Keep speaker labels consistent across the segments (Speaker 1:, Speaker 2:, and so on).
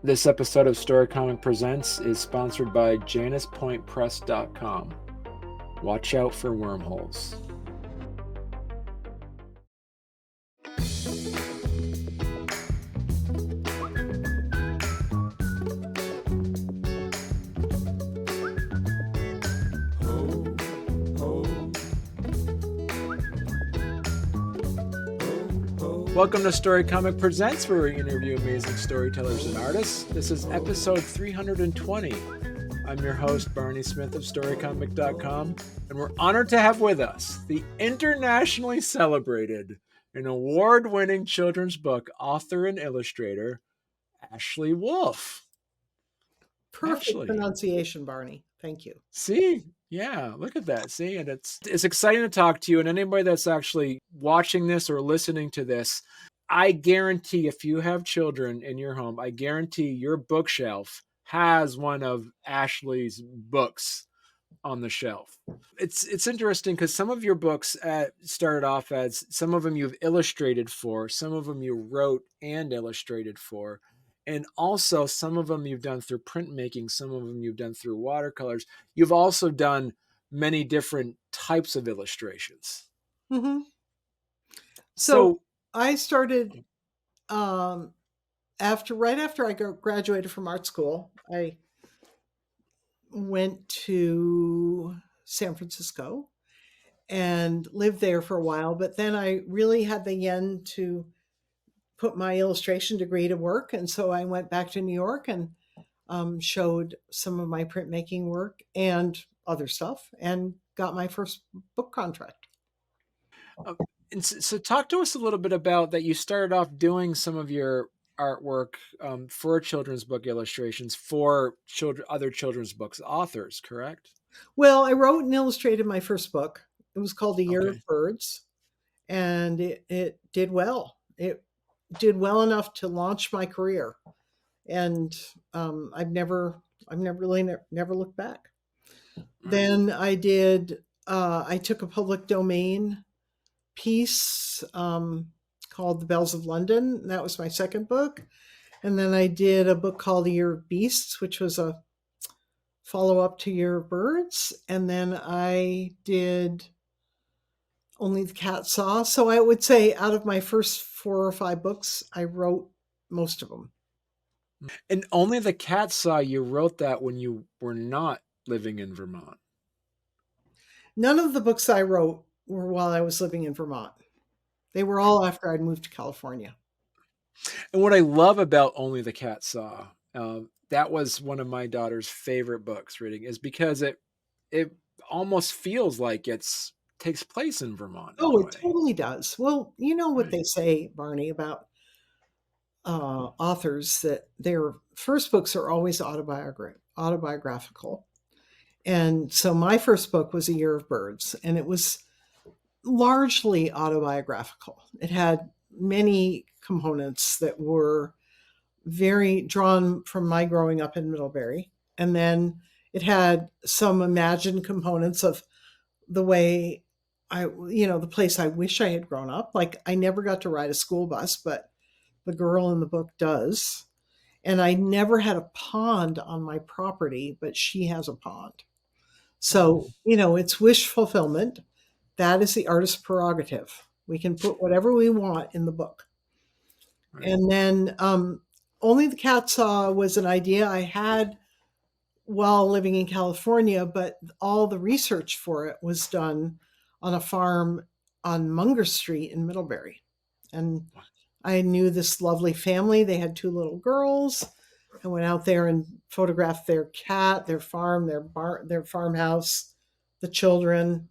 Speaker 1: This episode of Storycomic Presents is sponsored by JanusPointPress.com. Watch out for wormholes. Welcome to Storycomic Presents, where we interview amazing storytellers and artists. This is episode 320. I'm your host, Barney Smith of Storycomic.com, and we're honored to have with us the internationally celebrated and award-winning children's book author and illustrator, Ashley Wolff.
Speaker 2: Perfect
Speaker 1: Ashley.
Speaker 2: pronunciation, Barney. Thank you.
Speaker 1: See? Yeah, look at that. See, and it's exciting to talk to you. And anybody that's actually watching this or listening to this, I guarantee if you have children in your home, I guarantee your bookshelf has one of Ashley's books on the shelf. It's interesting because some of your books started off as, some of them you've illustrated for, some of them you wrote and illustrated for. And also some of them you've done through printmaking, some of them you've done through watercolors. You've also done many different types of illustrations.
Speaker 2: Mm-hmm. So I started right after I graduated from art school. I went to San Francisco and lived there for a while, but then I really had the yen to put my illustration degree to work. And so I went back to New York and showed some of my printmaking work and other stuff and got my first book contract.
Speaker 1: And so talk to us a little bit about that. You started off doing some of your artwork for children's book illustrations for other children's books authors, correct?
Speaker 2: Well, I wrote and illustrated my first book. It was called A Year of Birds, and it did well. It did well enough to launch my career, and I've never looked back. Then I took a public domain piece called The Bells of London. That was my second book. And then I did a book called A Year of Beasts, which was a follow-up to Year of Birds. And then I did Only the Cat Saw. So I would say out of my first 4 or 5 books, I wrote most of them.
Speaker 1: And Only the Cat Saw, you wrote that when you were not living in Vermont.
Speaker 2: None of the books I wrote were while I was living in Vermont. They were all after I'd moved to California.
Speaker 1: And what I love about Only the Cat Saw, that was one of my daughter's favorite books reading, is because it almost feels like takes place in Vermont.
Speaker 2: Oh, it totally does. Well, you know what they say, Barney, about authors, that their first books are always autobiographical. And so my first book was A Year of Birds, and it was largely autobiographical. It had many components that were very drawn from my growing up in Middlebury. And then it had some imagined components of the way the place I wish I had grown up. Like, I never got to ride a school bus, but the girl in the book does. And I never had a pond on my property, but she has a pond. So, it's wish fulfillment. That is the artist's prerogative. We can put whatever we want in the book. Right. And then Only the Cat Saw was an idea I had while living in California, but all the research for it was done on a farm on Munger Street in Middlebury. And I knew this lovely family. They had 2 little girls. I went out there and photographed their cat, their farm, their farmhouse, the children.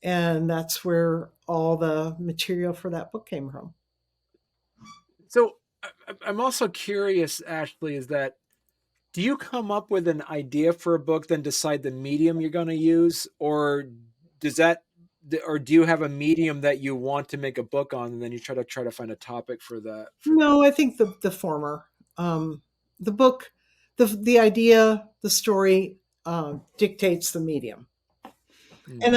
Speaker 2: And that's where all the material for that book came from.
Speaker 1: So I'm also curious, Ashley, do you come up with an idea for a book, then decide the medium you're going to use? Or do you have a medium that you want to make a book on, and then you try to find a topic for that?
Speaker 2: No, I think the former. The book, the idea, the story dictates the medium. And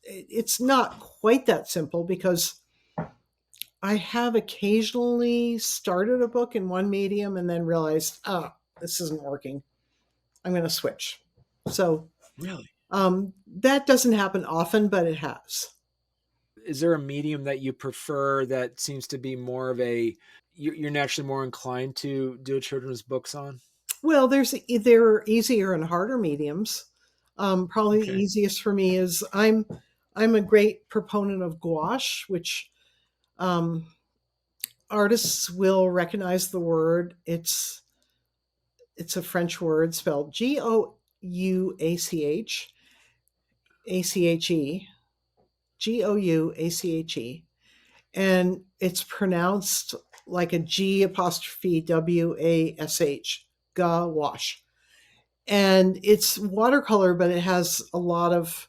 Speaker 2: it's not quite that simple, because I have occasionally started a book in one medium and then realized, oh, this isn't working. I'm going to switch. So
Speaker 1: Really?
Speaker 2: that doesn't happen often, but it has.
Speaker 1: Is there a medium that you prefer that seems to be more of a you're naturally more inclined to do children's books on?
Speaker 2: Well, there are easier and harder mediums. Probably the
Speaker 1: Okay.
Speaker 2: easiest for me is I'm a great proponent of gouache, which um, artists will recognize the word. It's a French word spelled Gouache, Gouache, and it's pronounced like a G apostrophe WASH, gouache. And it's watercolor, but it has a lot of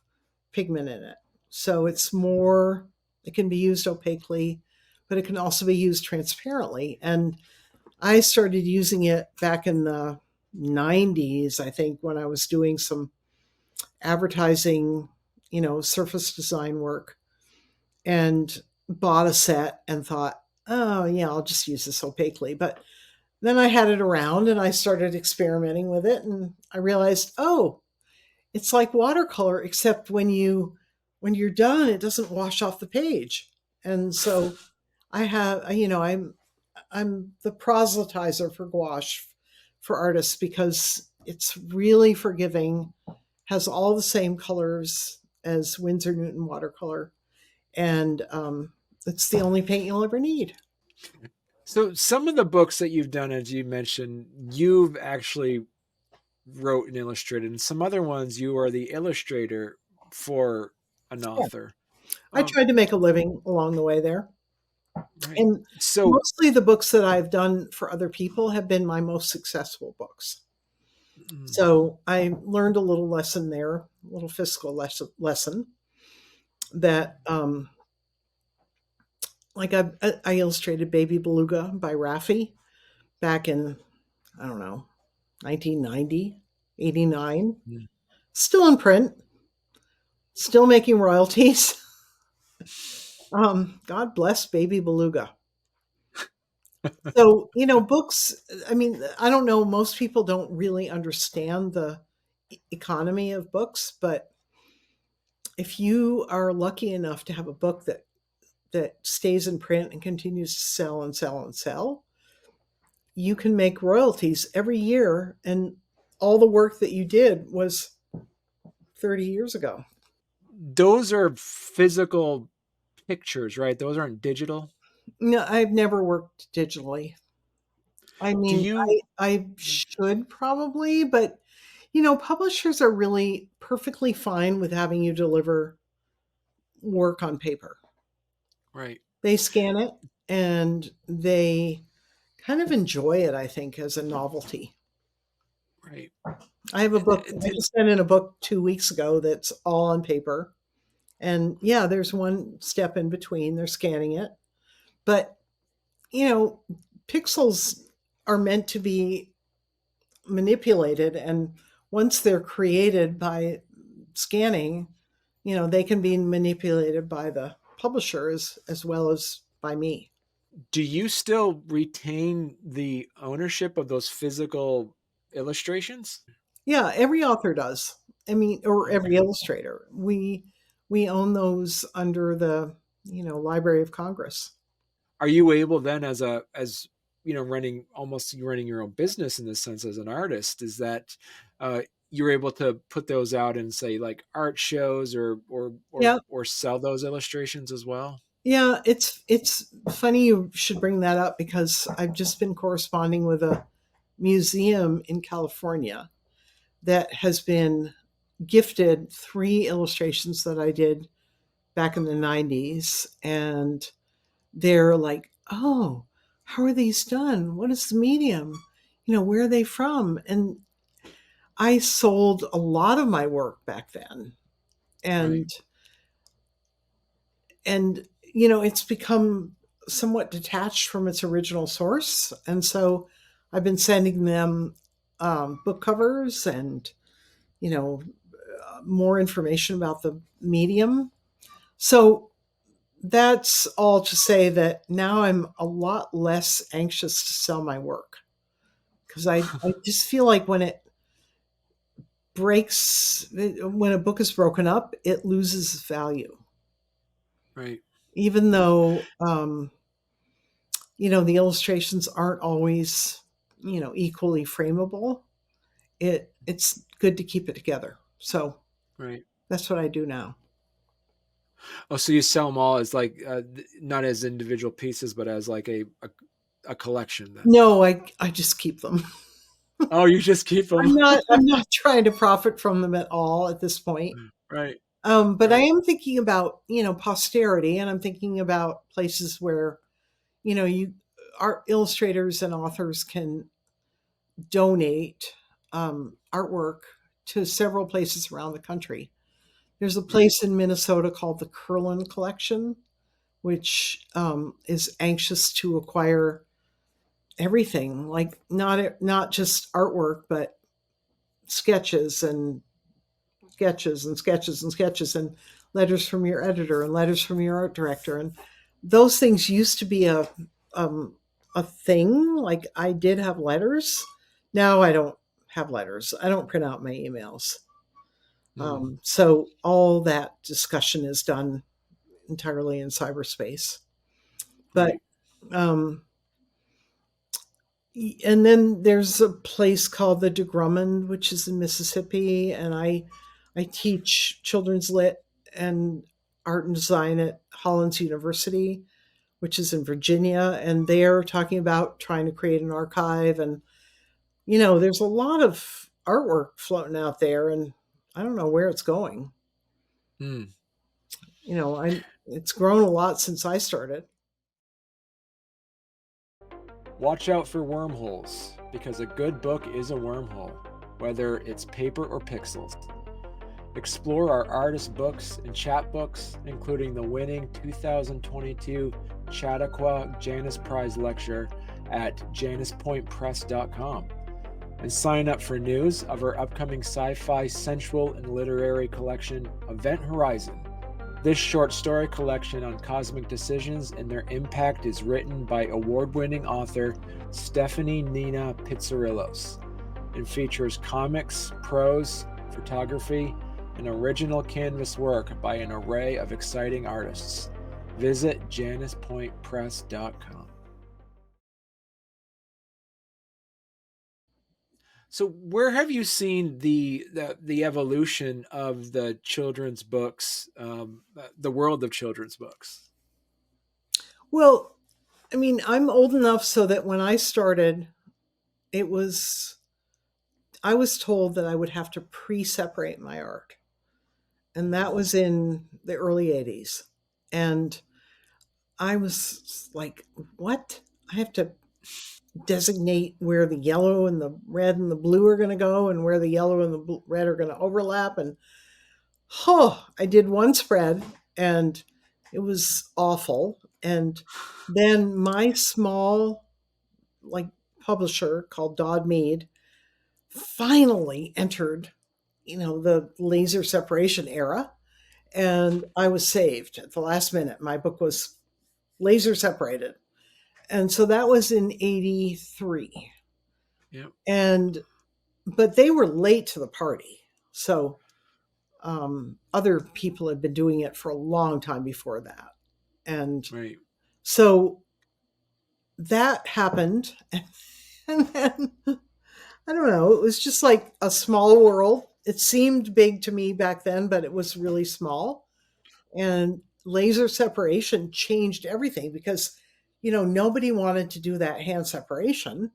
Speaker 2: pigment in it. So it can be used opaquely, but it can also be used transparently. And I started using it back in the 90s, I think, when I was doing some advertising, surface design work, and bought a set and thought, oh, yeah, I'll just use this opaquely. But then I had it around and I started experimenting with it, and I realized, oh, it's like watercolor, except when you're done, it doesn't wash off the page. And so I'm the proselytizer for gouache for artists because it's really forgiving, has all the same colors as Winsor Newton watercolor, and it's the only paint you'll ever need.
Speaker 1: So some of the books that you've done, as you mentioned, you've actually wrote and illustrated, and some other ones you are the illustrator for an
Speaker 2: Yeah.
Speaker 1: author.
Speaker 2: I tried to make a living along the way there.
Speaker 1: Right.
Speaker 2: And
Speaker 1: So,
Speaker 2: mostly the books that I've done for other people have been my most successful books.
Speaker 1: mm,
Speaker 2: So I learned a little lesson there, a little fiscal lesson that, like I illustrated Baby Beluga by Raffi back in, I don't know, 1990, 89,
Speaker 1: mm.
Speaker 2: still in print, still making royalties. God bless Baby Beluga. So, books, I mean, I don't know, most people don't really understand the economy of books, but if you are lucky enough to have a book that stays in print and continues to sell and sell and sell, you can make royalties every year, and all the work that you did was 30 years ago.
Speaker 1: Those are physical pictures, right? Those aren't digital.
Speaker 2: No, I've never worked digitally. I
Speaker 1: Do
Speaker 2: mean,
Speaker 1: you?
Speaker 2: I should probably, but publishers are really perfectly fine with having you deliver work on paper.
Speaker 1: Right,
Speaker 2: They scan it and they kind of enjoy it, I think, as a novelty.
Speaker 1: right.
Speaker 2: I have a book, I just sent in a book 2 weeks ago that's all on paper. And yeah, there's one step in between. They're scanning it. But, you know, pixels are meant to be manipulated. And once they're created by scanning, they can be manipulated by the publishers as well as by me.
Speaker 1: Do you still retain the ownership of those physical illustrations?
Speaker 2: Yeah, every author does. I mean, or every
Speaker 1: Okay.
Speaker 2: illustrator. We own those under the, Library of Congress.
Speaker 1: Are you able then, as running almost you running your own business in this sense as an artist, is that you're able to put those out and say like art shows
Speaker 2: Yeah.
Speaker 1: or sell those illustrations as well?
Speaker 2: Yeah, it's funny you should bring that up because I've just been corresponding with a museum in California that has been gifted 3 illustrations that I did back in the 90s, and they're like, "Oh, how are these done? What is the medium? Where are they from?" And I sold a lot of my work back then.
Speaker 1: Right.
Speaker 2: And it's become somewhat detached from its original source. And so I've been sending them book covers and, you know, more information about the medium. So that's all to say that now I'm a lot less anxious to sell my work, because I just feel like when a book is broken up, it loses value.
Speaker 1: Right.
Speaker 2: Even though, the illustrations aren't always, equally frameable, it's good to keep it together. So
Speaker 1: Right.
Speaker 2: that's what I do now.
Speaker 1: Oh, so you sell them all as like not as individual pieces, but as like a collection then.
Speaker 2: No, I just keep them.
Speaker 1: Oh, you just keep them.
Speaker 2: I'm not trying to profit from them at all at this point.
Speaker 1: Right.
Speaker 2: But I
Speaker 1: Right.
Speaker 2: am thinking about, posterity, and I'm thinking about places where, you art illustrators and authors can donate artwork to several places around the country. There's a
Speaker 1: Right.
Speaker 2: place in Minnesota called the Curlin Collection, which is anxious to acquire everything, like not just artwork, but sketches and sketches and sketches and sketches and letters from your editor and letters from your art director. And those things used to be um, a thing. Like, I did have letters. Now I don't have letters. I don't print out my emails.
Speaker 1: Mm,
Speaker 2: So all that discussion is done entirely in cyberspace. But
Speaker 1: right.
Speaker 2: um, and then there's a place called the DeGrummond, which is in Mississippi, and I teach children's lit and art and design at Hollins University, which is in Virginia, and they're talking about trying to create an archive. And there's a lot of artwork floating out there, and I don't know where it's going.
Speaker 1: Mm.
Speaker 2: I It's grown a lot since I started.
Speaker 1: Watch out for wormholes, because a good book is a wormhole, whether it's paper or pixels. Explore our artist books and chapbooks, including the winning 2022 Chautauqua Janus Prize Lecture at januspointpress.com. And sign up for news of our upcoming sci-fi, sensual, and literary collection, Event Horizon. This short story collection on cosmic decisions and their impact is written by award-winning author Stephanie Nina Pizzarillos and features comics, prose, photography, and original canvas work by an array of exciting artists. Visit januspointpress.com. So, where have you seen the evolution of the children's books, the world of children's books?
Speaker 2: Well, I mean, I'm old enough so that when I started, it was I was told that I would have to pre-separate my art. And that was in the early 80s. And I was like, what? I have to designate where the yellow and the red and the blue are going to go, and where the yellow and the red are going to overlap. And I did one spread, and it was awful. And then my small, like, publisher called Dodd Mead finally entered, the laser separation era, and I was saved at the last minute. My book was laser separated. And so that was in 83.
Speaker 1: Yep.
Speaker 2: But they were late to the party. So other people had been doing it for a long time before that. And
Speaker 1: Right.
Speaker 2: so that happened. And then, I don't know, it was just like a small world. It seemed big to me back then, but it was really small. And laser separation changed everything because, nobody wanted to do that hand separation.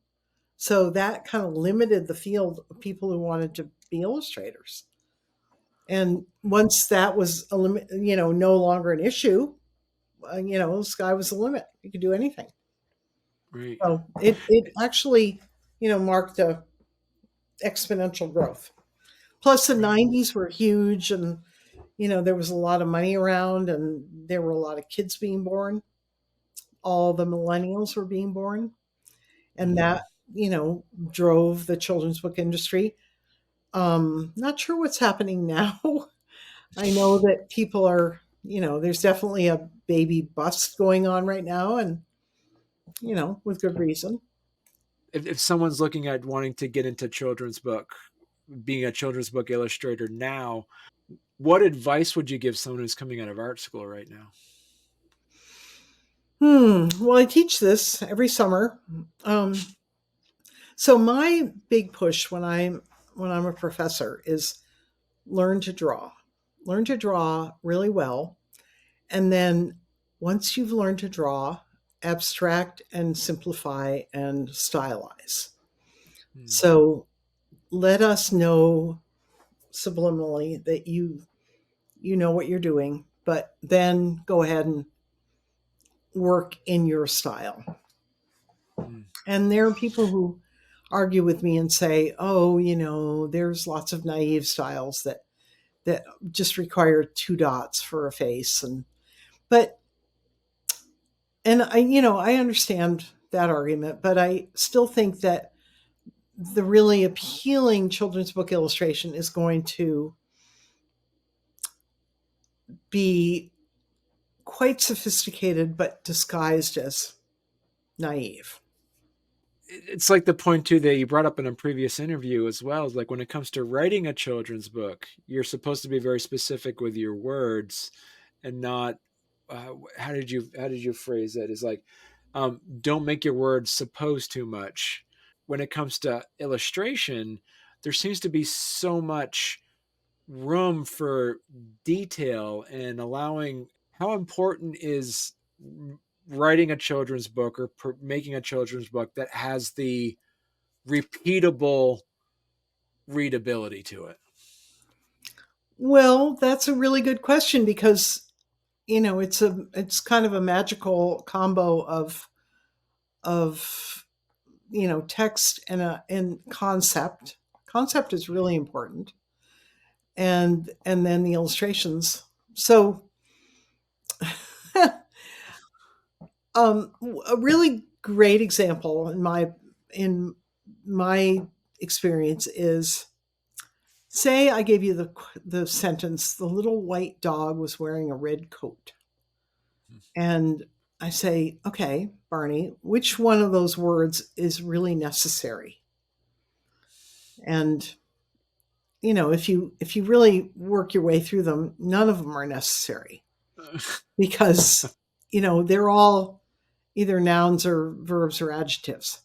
Speaker 2: So that kind of limited the field of people who wanted to be illustrators. And once that was, no longer an issue, the sky was the limit. You could do anything.
Speaker 1: Right.
Speaker 2: So it actually, marked a exponential growth. Plus, the
Speaker 1: Right.
Speaker 2: 90s were huge, and there was a lot of money around, and there were a lot of kids being born. All the millennials were being born, and
Speaker 1: Mm.
Speaker 2: that drove the children's book industry. Not sure what's happening now. I know that people are there's definitely a baby bust going on right now, and with good reason.
Speaker 1: If someone's looking at wanting to get into children's book, being a children's book illustrator now, what advice would you give someone who's coming out of art school right now?
Speaker 2: Well, I teach this every summer. So my big push when I'm a professor is learn to draw. Learn to draw really well. And then once you've learned to draw, abstract and simplify and stylize.
Speaker 1: Hmm.
Speaker 2: So let us know subliminally that you know what you're doing, but then go ahead and work in your style.
Speaker 1: Hmm.
Speaker 2: And there are people who argue with me and say, "Oh, there's lots of naive styles that just require two dots for a face." But I understand that argument, but I still think that the really appealing children's book illustration is going to be quite sophisticated but disguised as naive.
Speaker 1: It's like the point too that you brought up in a previous interview as well. Is like when it comes to writing a children's book, you're supposed to be very specific with your words, and not how did you phrase it? Is like don't make your words suppose too much. When it comes to illustration, there seems to be so much room for detail and allowing. How important is writing a children's book or making a children's book that has the repeatable readability to it?
Speaker 2: Well, that's a really good question because it's kind of a magical combo of text and concept. Concept is really important, and then the illustrations. So, a really great example in my experience is, say I gave you the sentence, "The little white dog was wearing a red coat," and I say, "Okay, Barney, which one of those words is really necessary?" And if you really work your way through them, none of them are necessary because they're all either nouns or verbs or adjectives.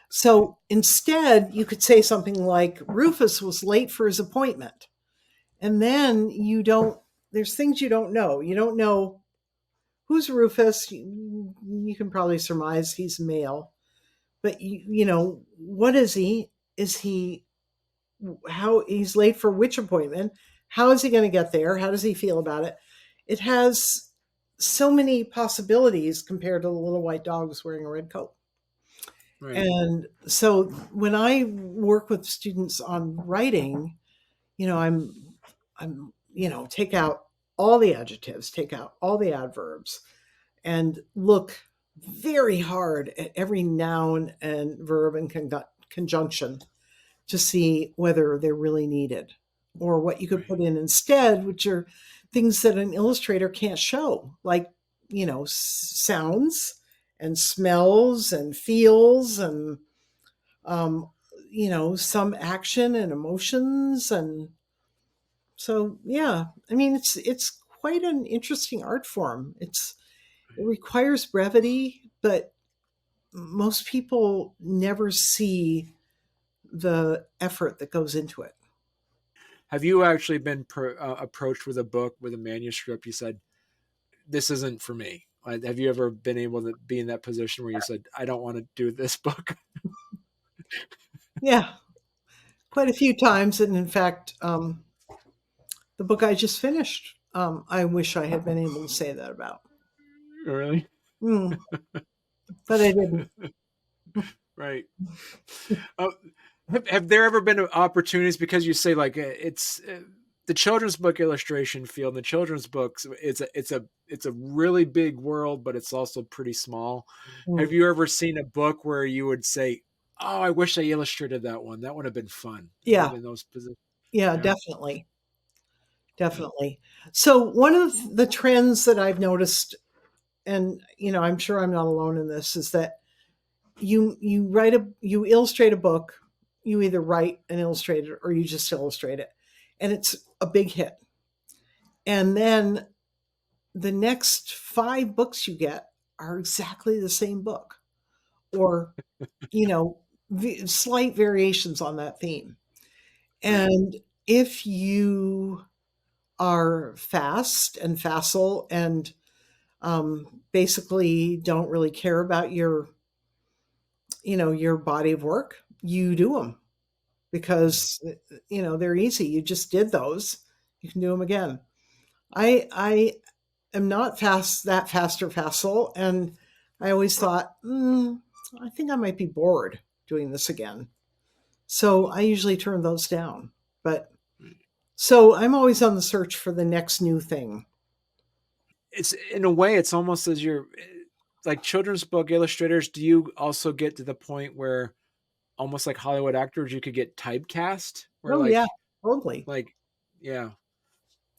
Speaker 2: So instead, you could say something like, "Rufus was late for his appointment." And then there's things you don't know. You don't know who's Rufus. You can probably surmise he's male. But what is he? Is he how he's late for which appointment? How is he going to get there? How does he feel about it? It has so many possibilities compared to the little white dogs wearing a red coat.
Speaker 1: Right.
Speaker 2: And so when I work with students on writing, I'm take out all the adjectives, take out all the adverbs, and look very hard at every noun and verb and conjunction to see whether they're really needed or what you could
Speaker 1: Right.
Speaker 2: put in instead, which are things that an illustrator can't show, like, sounds and smells and feels and, um, some action and emotions. And so, yeah, I mean, it's quite an interesting art form. It requires brevity, but most people never see the effort that goes into it.
Speaker 1: Have you actually been approached with a book with a manuscript? You said, "This isn't for me." Like, have you ever been able to be in that position where you said, "I don't want to do this book"?
Speaker 2: Yeah, quite a few times. And in fact, the book I just finished, I wish I had been able to say that about.
Speaker 1: Really?
Speaker 2: Mm, but I didn't.
Speaker 1: Right. Uh, have there ever been opportunities, because you say like it's the children's book illustration field, and the children's books, it's a really big world, but it's also pretty small. Have
Speaker 2: Mm,
Speaker 1: you ever seen a book where you would say, "Oh, I wish I illustrated that one. That would have been fun." Have there
Speaker 2: yeah,
Speaker 1: been those positions?
Speaker 2: yeah,
Speaker 1: Yeah.
Speaker 2: definitely. definitely. So one of the trends that I've noticed, and I'm sure I'm not alone in this, is that you illustrate a book, you either write and illustrate it or you just illustrate it, and it's a big hit. And then the next 5 books you get are exactly the same book, or you know slight variations on that theme.
Speaker 1: Right.
Speaker 2: And if you are fast and facile and basically don't really care about your body of work, you do them because they're easy. You just did those, you can do them again. I am not fast or facile, and I always thought, I think I might be bored doing this again. So I usually turn those down. But so I'm always on the search for the next new thing.
Speaker 1: It's in a way, it's almost as you're like children's book illustrators. Do you also get to the point where almost like Hollywood actors, you could get typecast, where
Speaker 2: Oh yeah, totally.
Speaker 1: like, yeah,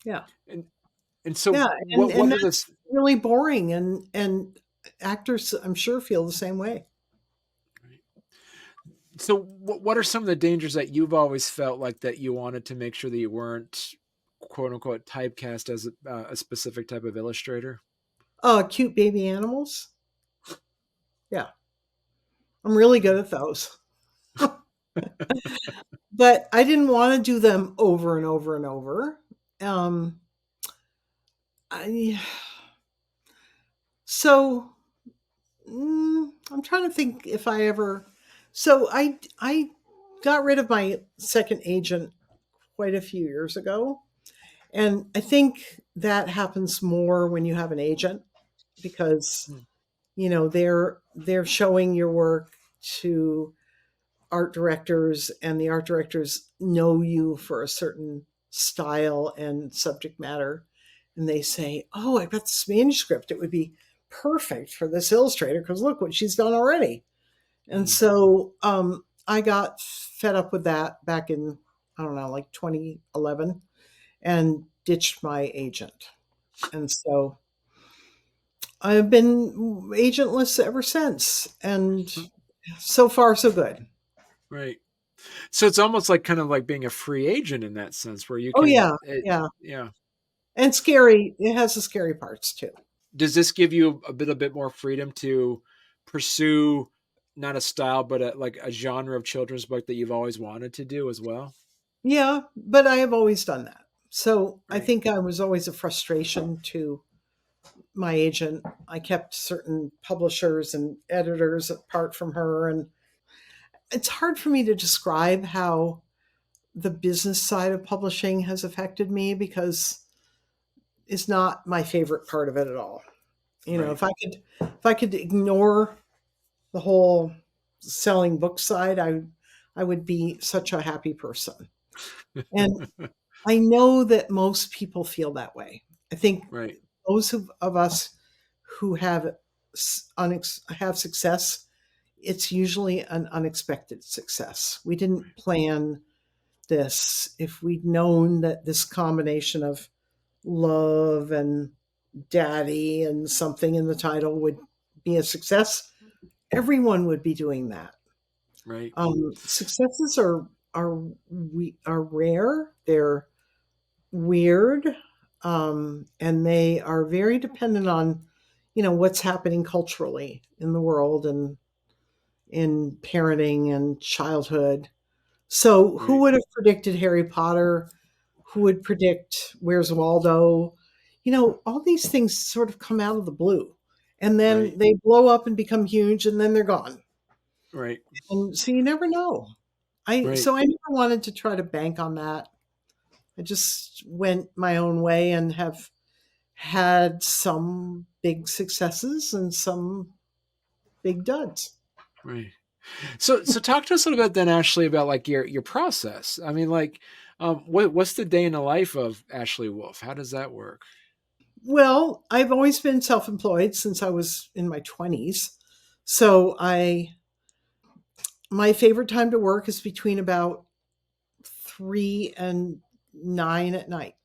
Speaker 2: Yeah.
Speaker 1: and so
Speaker 2: Yeah, and
Speaker 1: what are the
Speaker 2: that's really boring, and actors, I'm sure, feel the same way.
Speaker 1: so what are some of the dangers that you've always felt like that you wanted to make sure that you weren't quote unquote typecast as a specific type of illustrator?
Speaker 2: Oh, cute baby animals. Yeah, I'm really good at those. But I didn't want to do them over and over and over. Um, I so I'm trying to think if I ever. So I got rid of my second agent quite a few years ago, and I think that happens more when you have an agent because
Speaker 1: Hmm.
Speaker 2: they're showing your work to art directors, and the art directors know you for a certain style and subject matter, and they say, oh, I've got this manuscript, it would be perfect for this illustrator because look what she's done already. And
Speaker 1: Hmm.
Speaker 2: so I got fed up with that back in, I don't know, like 2011, and ditched my agent. And so I've been agentless ever since, and so far so good.
Speaker 1: Right. So it's almost like kind of like being a free agent in that sense, where you
Speaker 2: Oh
Speaker 1: can,
Speaker 2: yeah, yeah.
Speaker 1: yeah.
Speaker 2: And scary. It has the scary parts too.
Speaker 1: Does this give you a bit more freedom to pursue not a style, but like a genre of children's book that you've always wanted to do as well?
Speaker 2: Yeah, but I have always done that. So I
Speaker 1: Right.
Speaker 2: think I was always a frustration to my agent. I kept certain publishers and editors apart from her. And it's hard for me to describe how the business side of publishing has affected me because it's not my favorite part of it at all.
Speaker 1: Right.
Speaker 2: If I could ignore the whole selling book side, I would be such a happy person. And I know that most people feel that way. I think
Speaker 1: Right.
Speaker 2: those of us who have success, it's usually an unexpected success. We didn't plan this. If we'd known that this combination of love and daddy and something in the title would be a success, everyone would be doing that.
Speaker 1: Right.
Speaker 2: Successes are rare. They're weird, and they are very dependent on what's happening culturally in the world and in parenting and childhood. So who
Speaker 1: Right.
Speaker 2: would have predicted Harry Potter? Who would predict Where's Waldo? All these things sort of come out of the blue, and then
Speaker 1: Right.
Speaker 2: they blow up and become huge, and then they're gone.
Speaker 1: Right.
Speaker 2: And so you never know. I
Speaker 1: Right.
Speaker 2: so I never wanted to try to bank on that. I just went my own way and have had some big successes and some big duds.
Speaker 1: Right. So talk to us a little bit then, Ashley, about like your process. I mean, like, what's the day in the life of Ashley Wolff? How does that work?
Speaker 2: Well, I've always been self-employed since I was in my 20s. So I my favorite time to work is between about 3 and 9 at night.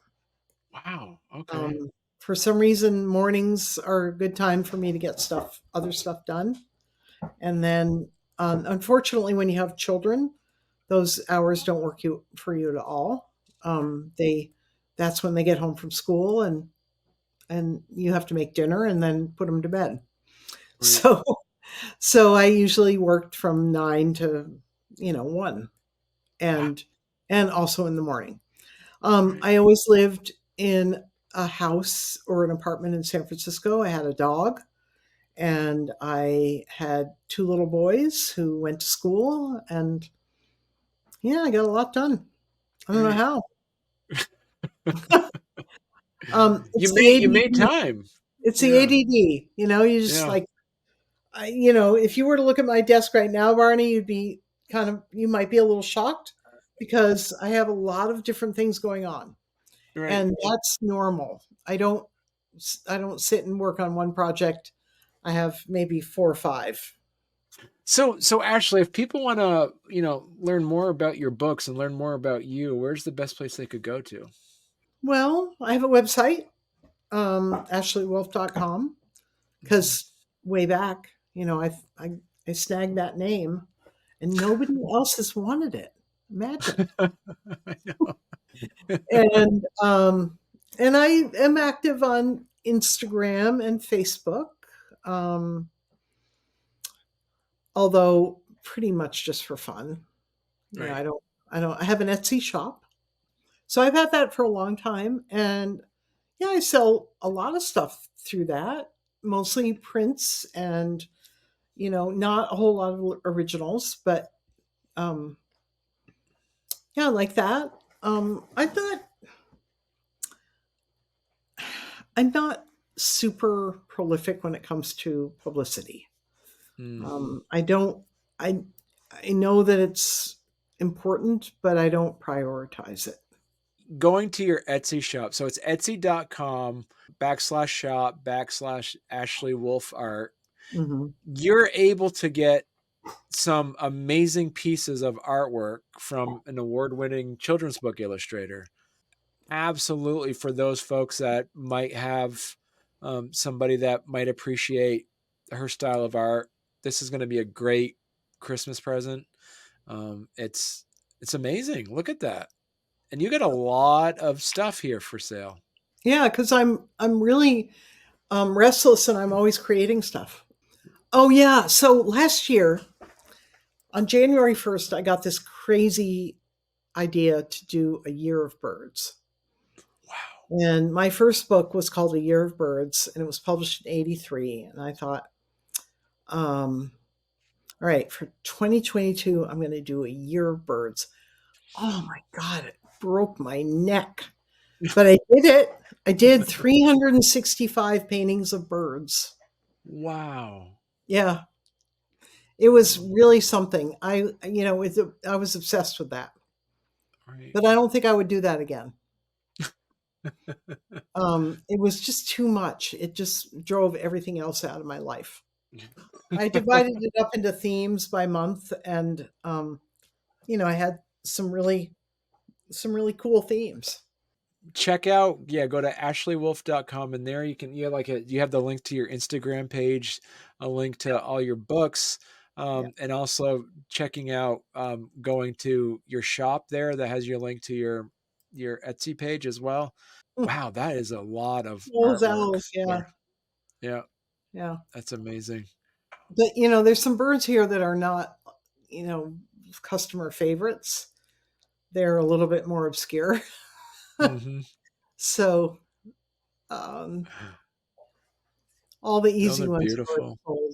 Speaker 1: Wow. Okay.
Speaker 2: Um, for some reason, mornings are a good time for me to get other stuff done. And then, unfortunately, when you have children, those hours don't work for you at all. They That's when they get home from school, and you have to make dinner and then put them to bed.
Speaker 1: Right.
Speaker 2: So so I usually worked from 9 to 1,
Speaker 1: Wow.
Speaker 2: and also in the morning.
Speaker 1: Right.
Speaker 2: I always lived in a house or an apartment in San Francisco. I had a dog, and I had 2 little boys who went to school, and yeah, I got a lot done. I don't know
Speaker 1: Right.
Speaker 2: how. It's the
Speaker 1: You made
Speaker 2: ADD.
Speaker 1: time.
Speaker 2: It's the
Speaker 1: Yeah.
Speaker 2: ADD. You just
Speaker 1: Yeah.
Speaker 2: like, if you were to look at my desk right now, Barney, you might be a little shocked because I have a lot of different things going on,
Speaker 1: Right.
Speaker 2: and that's normal. I don't sit and work on one project. I have maybe 4 or 5.
Speaker 1: So Ashley, if people want to, learn more about your books and learn more about you, where's the best place they could go to?
Speaker 2: Well, I have a website, ashleywolff.com,
Speaker 1: Mhm.
Speaker 2: because way back, I snagged that name, and nobody else has wanted it. Imagine.
Speaker 1: I know.
Speaker 2: And I am active on Instagram and Facebook, um, although pretty much just for fun.
Speaker 1: Right.
Speaker 2: I have an Etsy shop, so I've had that for a long time, and yeah, I sell a lot of stuff through that, mostly prints and not a whole lot of originals, but um, yeah, like that. I'm not super prolific when it comes to publicity.
Speaker 1: Mm.
Speaker 2: I don't. I I know that it's important, but I don't prioritize it.
Speaker 1: Going to your Etsy shop. So it's etsy.com/shop/ Ashley Wolff art.
Speaker 2: Hmm.
Speaker 1: You're able to get some amazing pieces of artwork from an award-winning children's book illustrator. Absolutely, for those folks that might have somebody that might appreciate her style of art, this is going to be a great Christmas present. It's amazing. Look at that, and you got a lot of stuff here for sale.
Speaker 2: Yeah, because I'm really restless, and I'm always creating stuff. Oh yeah, so last year on January 1st, I got this crazy idea to do a year of birds.
Speaker 1: Wow.
Speaker 2: And my first book was called A Year of Birds, and it was published in '83. And I thought, um, all right, for 2022, I'm going to do A Year of Birds. Oh my God, it broke my neck. But I did it. I did 365 paintings of birds.
Speaker 1: Wow.
Speaker 2: Yeah, it was
Speaker 1: Wow.
Speaker 2: really something. I was obsessed with that.
Speaker 1: Right.
Speaker 2: But I don't think I would do that again. It was just too much. It just drove everything else out of my life. I divided it up into themes by month, and I had some really cool themes.
Speaker 1: Check out, yeah, go to ashleywolff.com, and there you have the link to your Instagram page, a link to all your books,
Speaker 2: Yeah.
Speaker 1: and also checking out, going to your shop there that has your link to your Etsy page as well. Wow, that is a lot of
Speaker 2: Those
Speaker 1: artwork
Speaker 2: owls, yeah,
Speaker 1: there. Yeah,
Speaker 2: yeah.
Speaker 1: that's amazing.
Speaker 2: But there's some birds here that are not, you know, customer favorites. They're a little bit more obscure.
Speaker 1: Hmm.
Speaker 2: So um, all the
Speaker 1: No,
Speaker 2: easy
Speaker 1: they're
Speaker 2: ones are already
Speaker 1: beautiful.
Speaker 2: sold.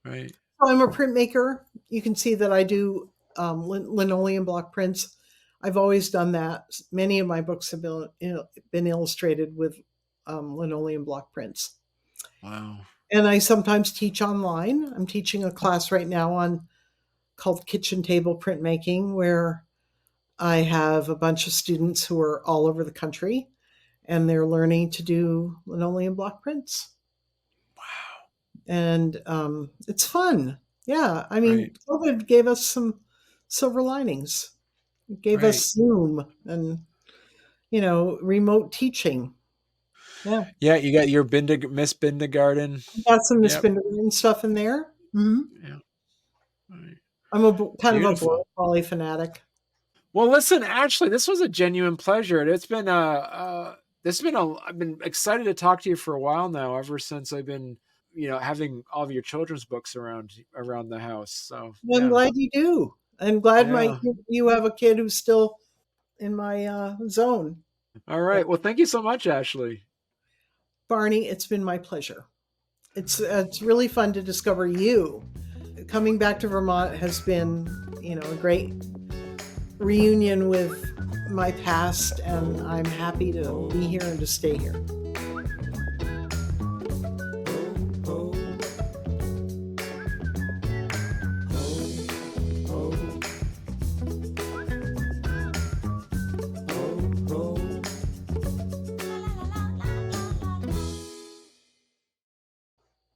Speaker 1: Right.
Speaker 2: So I'm a printmaker. You can see that I do linoleum block prints. I've always done that. Many of my books have been illustrated with linoleum block prints.
Speaker 1: Wow.
Speaker 2: And I sometimes teach online. I'm teaching a class right now on called kitchen table printmaking, where I have a bunch of students who are all over the country, and they're learning to do linoleum block prints.
Speaker 1: Wow.
Speaker 2: And it's fun. Yeah, I
Speaker 1: Right.
Speaker 2: mean, COVID gave us some silver linings. It gave
Speaker 1: Right.
Speaker 2: us Zoom, and remote teaching. Yeah.
Speaker 1: Yeah, you got your Miss Bindergarten.
Speaker 2: Got some Miss
Speaker 1: Yep.
Speaker 2: Bindergarten stuff in there.
Speaker 1: Yeah. All right.
Speaker 2: I'm a kind of a border
Speaker 1: Beautiful.
Speaker 2: collie fanatic.
Speaker 1: Well, listen, Ashley, this was a genuine pleasure. It's been I've been excited to talk to you for a while now, ever since I've been, having all of your children's books around the house. So
Speaker 2: I'm
Speaker 1: yeah.
Speaker 2: glad you do. I'm glad
Speaker 1: Yeah.
Speaker 2: you have a kid who's still in my zone.
Speaker 1: All right. Well, thank you so much, Ashley.
Speaker 2: Barney, it's been my pleasure. It's really fun to discover you. Coming back to Vermont has been, a great reunion with my past, and I'm happy to be here and to stay here.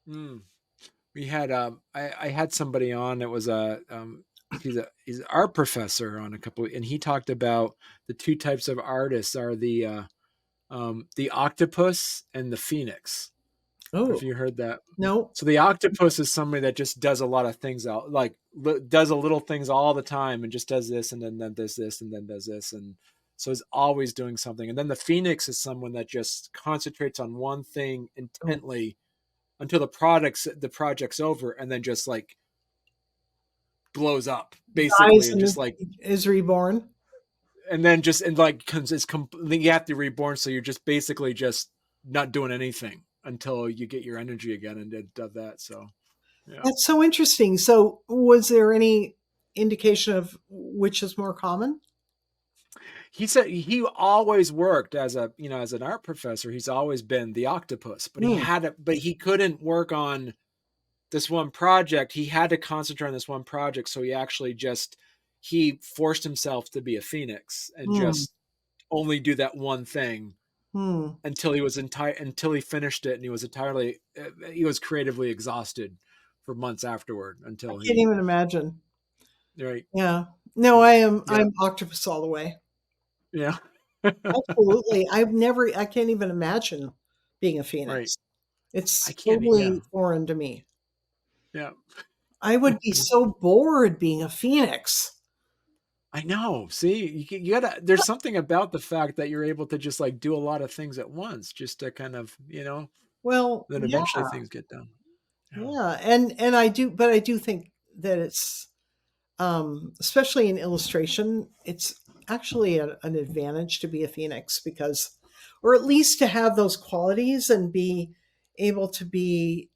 Speaker 1: Mm. We had I had somebody on that was he's an art professor on a couple, and he talked about the two types of artists are the octopus and the phoenix. If
Speaker 2: Oh,
Speaker 1: you heard that.
Speaker 2: no.
Speaker 1: So the octopus is somebody that just does a lot of things out, like does a little things all the time, and just does this and then does this and then does this, and so is always doing something. And then the phoenix is someone that just concentrates on one thing
Speaker 2: Oh,
Speaker 1: intently until the project's over, and then just like blows up basically,
Speaker 2: dies
Speaker 1: and just
Speaker 2: and
Speaker 1: like,
Speaker 2: is reborn.
Speaker 1: and then just, and like comes is you have to reborn, so you're just basically just not doing anything until you get your energy again, and it does that. So yeah.
Speaker 2: That's so interesting. So, was there any indication of which is more common?
Speaker 1: He said he always worked as an art professor. He's always been the octopus, but
Speaker 2: Hmm.
Speaker 1: he couldn't work on this one project. He had to concentrate on this one project. So he forced himself to be a phoenix and
Speaker 2: Hmm.
Speaker 1: just only do that one thing
Speaker 2: Hmm.
Speaker 1: until he finished it. And he was creatively exhausted for months afterward
Speaker 2: I
Speaker 1: until
Speaker 2: can't
Speaker 1: he,
Speaker 2: even imagine.
Speaker 1: right.
Speaker 2: Yeah. No,
Speaker 1: Yeah. Yeah.
Speaker 2: I'm octopus all the way.
Speaker 1: Yeah.
Speaker 2: Absolutely. I can't even imagine being a
Speaker 1: Right.
Speaker 2: phoenix.
Speaker 1: I
Speaker 2: It's
Speaker 1: can't. Yeah.
Speaker 2: totally foreign to me.
Speaker 1: Yeah.
Speaker 2: I would be so bored being a phoenix.
Speaker 1: I know. See, you gotta. There's something about the fact that you're able to just like do a lot of things at once, just to kind of,
Speaker 2: Well,
Speaker 1: then
Speaker 2: yeah,
Speaker 1: eventually things get done. Yeah.
Speaker 2: yeah. And I do think that it's especially in illustration, it's actually an advantage to be a phoenix because, or at least to have those qualities and be able to be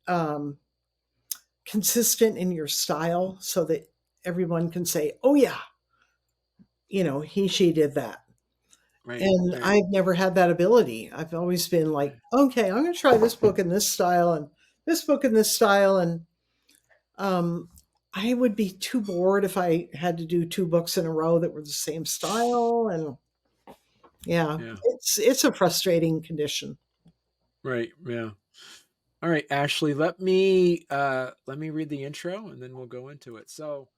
Speaker 2: consistent in your style so that everyone can say, oh, yeah, she did that.
Speaker 1: Right.
Speaker 2: And
Speaker 1: Right.
Speaker 2: I've never had that ability. I've always been like, okay, I'm going to try this book in this style and this book in this style. And um, I would be too bored if I had to do two books in a row that were the same style. And yeah,
Speaker 1: Yeah.
Speaker 2: it's a frustrating condition.
Speaker 1: Right. Yeah. All right, Ashley. Let me read the intro, and then we'll go into it. So.